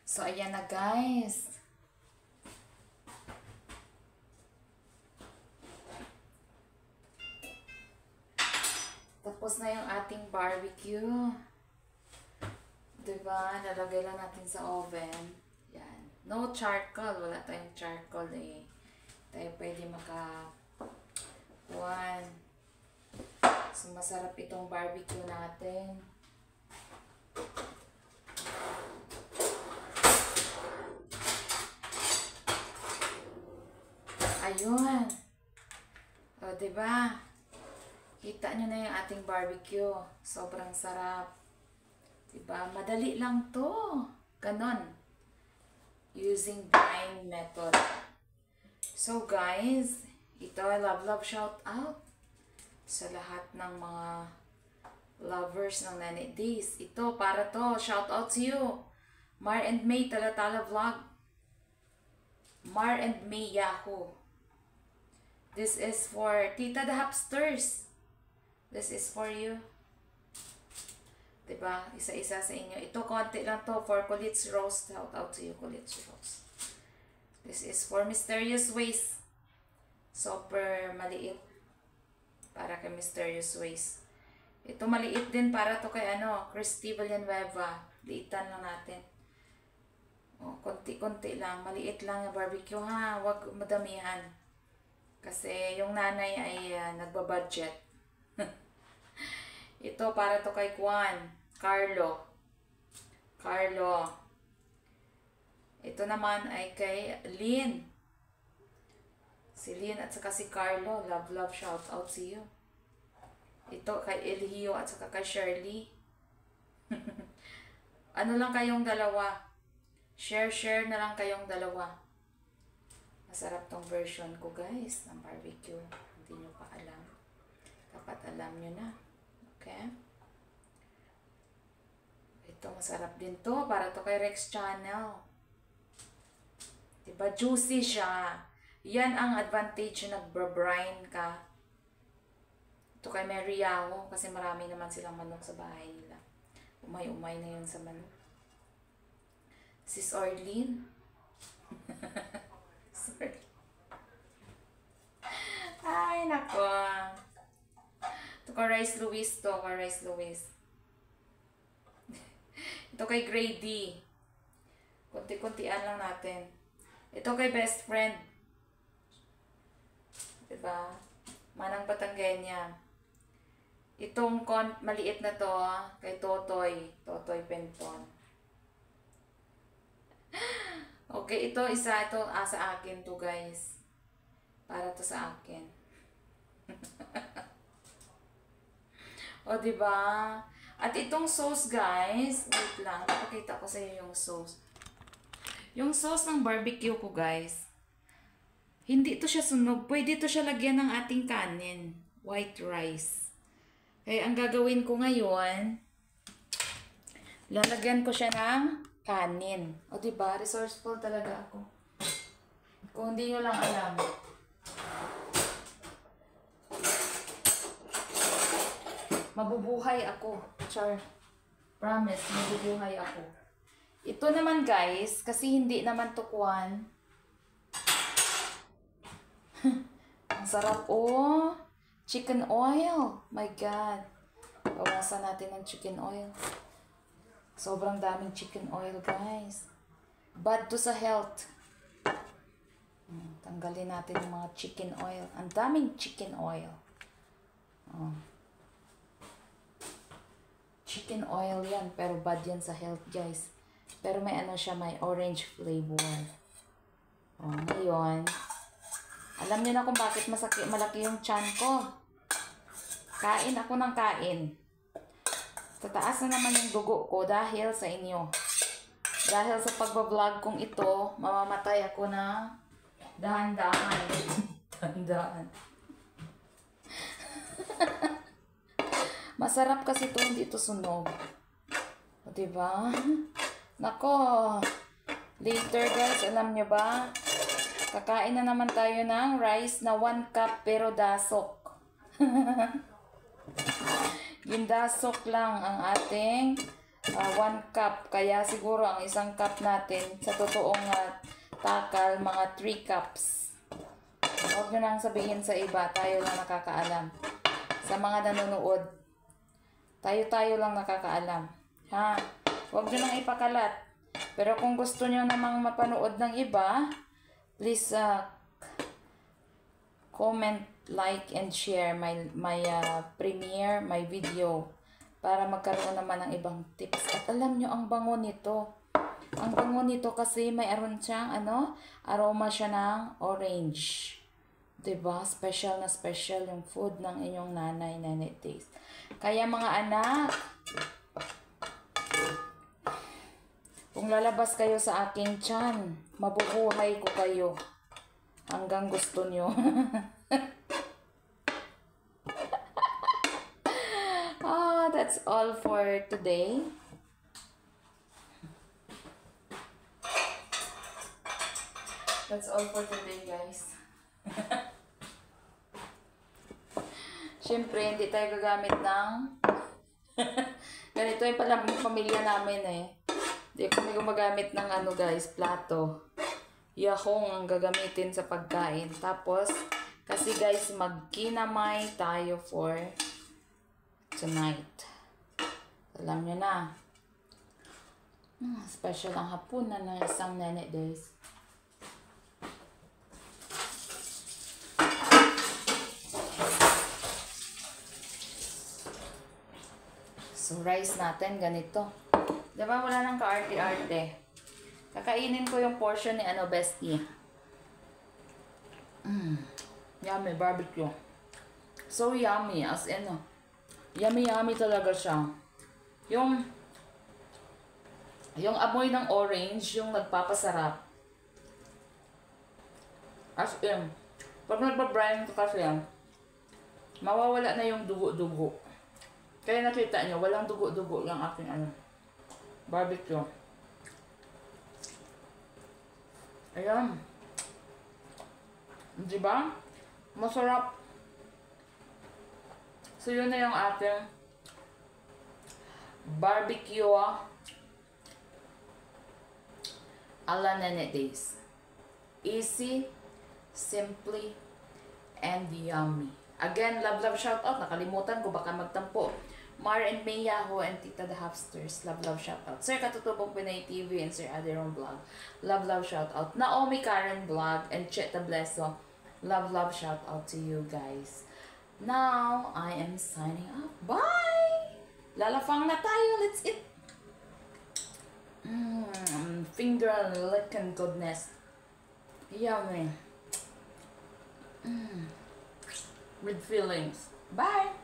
So, ayan na guys. Tapos na yung ating barbecue. Diba? Nalagay lang natin sa oven. Yan. No charcoal. Wala tayong charcoal eh. Tayo pwede maka-1. So, masarap itong barbecue natin. Ayun. O, diba? Kita nyo na yung ating barbecue. Sobrang sarap. Diba? Madali lang to. Ganon. Using brine method. So, guys, ito ay love shout out sa lahat ng mga lovers ng Nanit Days. Ito, para to. Shout out to you. Mar and May Talatala Vlog. Mar and May Yahoo. This is for Tita the Hapsters. This is for you. Diba? Isa-isa sa inyo. Ito, konti lang to for Kulits Rose. Shout out to you, Kulits Rose. This is for Mysterious Ways. Super maliit. Para kay Mysterious Ways. Ito maliit din para to kay Christy Villanueva. Liitan lang natin. O, konti-konti lang. Maliit lang yung barbecue ha. Huwag madamihan. Kasi yung nanay ay nagbabudget. Ito para to kay Carlo. Ito naman ay kay Lynn. Si Lynn at saka si Carlo. Love shout out to you. Ito kay Elhio at saka kay Shirley. Ano lang kayong dalawa? Share na lang kayong dalawa. Masarap tong version ko guys ng barbecue. Hindi nyo pa alam. Dapat alam nyo na. Okay? Ito masarap din to. Para to kay Rex Channel. Diba? Juicy siya. Yan ang advantage na nag-brine ka. Ito kay Mary Yao. Kasi marami naman silang manok sa bahay nila. Umay-umay na yun sa manok. Sis Orlene. Sorry. Ay, nako. Ito kay Rice Louise to. Ito kay Grady. Kunti-kuntian lang natin. Ito kay best friend. Diba? Manang Batanggenya. Itong maliit na to, kay Totoy Penton. Okay, ito sa akin to guys. Para to sa akin. O, diba? At itong sauce guys, wait lang, ipakita ko sa iyo yung sauce. Yung sauce ng barbecue ko guys, hindi to siya sunog. Pwede to siya lagyan ng ating kanin. White rice. Kaya ang gagawin ko ngayon, lalagyan ko siya ng kanin. O diba? Resourceful talaga ako. Kung hindi nyo lang alam. Mabubuhay ako. Char. Promise, mabubuhay ako. Ito naman guys, kasi hindi naman tukuan. Ang sarap oh. Chicken oil. My God. Bawasan natin ng chicken oil. Sobrang daming chicken oil, guys. Bad to sa health. Tanggalin natin yung mga chicken oil. Ang daming chicken oil. Chicken oil yan, pero bad yan sa health, guys. Pero may siya, may orange flavor. Ngayon, alam niyo na kung bakit malaki yung tiyan ko. Kain ako ng kain. Tataas na naman yung dugo ko dahil sa inyo. Dahil sa pagbablog kong ito, mamamatay ako na dahan-dahan. Dahan-dahan. Masarap kasi ito, hindi ito sunog. O, diba? Nako. Later guys, alam nyo ba? Kakain na naman tayo ng rice na 1 cup pero dasok. Yung dasok lang ang ating 1 cup. Kaya siguro ang isang cup natin sa totoong takal, mga 3 cups. Huwag nyo nang sabihin sa iba. Tayo lang nakakaalam. Sa mga nanonood, tayo lang nakakaalam. Ha? Huwag nyo nang ipakalat. Pero kung gusto nyo namang mapanood ng iba, please comment, like, and share my premiere, my video. Para magkaroon naman ng ibang tips. At alam nyo, ang bango nito. Ang bango nito kasi mayroon siyang, aroma siya ng orange. Diba? Special na special yung food ng inyong nanay, Nene Taste. Kaya mga anak, kung lalabas kayo sa aking tiyan, mabubuhay ko kayo. Hanggang gusto nyo. That's all for today. That's all for today, guys. Siyempre, hindi tayo gagamit ng ganito yung pala yung pamilya namin eh. Hindi kami gumagamit ng guys, plato. Yahong ang gagamitin sa pagkain. Tapos, kasi guys, magkinamay tayo for tonight. Alam nyo na. Special ang hapunan ng isang Nene Days. So, rice natin, ganito. Diba, wala nang kaarte-arte. Kakainin ko yung portion ni Bestie. Yummy, barbecue. So yummy, as in, yummy talaga siya. Yung amoy ng orange, yung nagpapasarap. As in, pag nagpa-brine ka kasi, mawawala na yung dugo-dugo. Kaya nakita nyo, walang dugo-dugo yung aking barbecue. Ayan. Diba? Masarap. So, yun na yung ating barbecue ala Nene Days. Easy, simply, and yummy. Again, love shout out. Nakalimutan ko, baka magtampo. Mar and May Yahoo and Tita the Hubsters. Love shout out. Sir Katutubong Pinay TV and Sir Aderon Vlog. Love shout out. Naomi Karen Vlog and Cheta Blesso. Love shout out to you guys. Now, I am signing off. Bye! Lalafang na tayo. Let's eat. Finger licking goodness. Yummy. With feelings. Bye!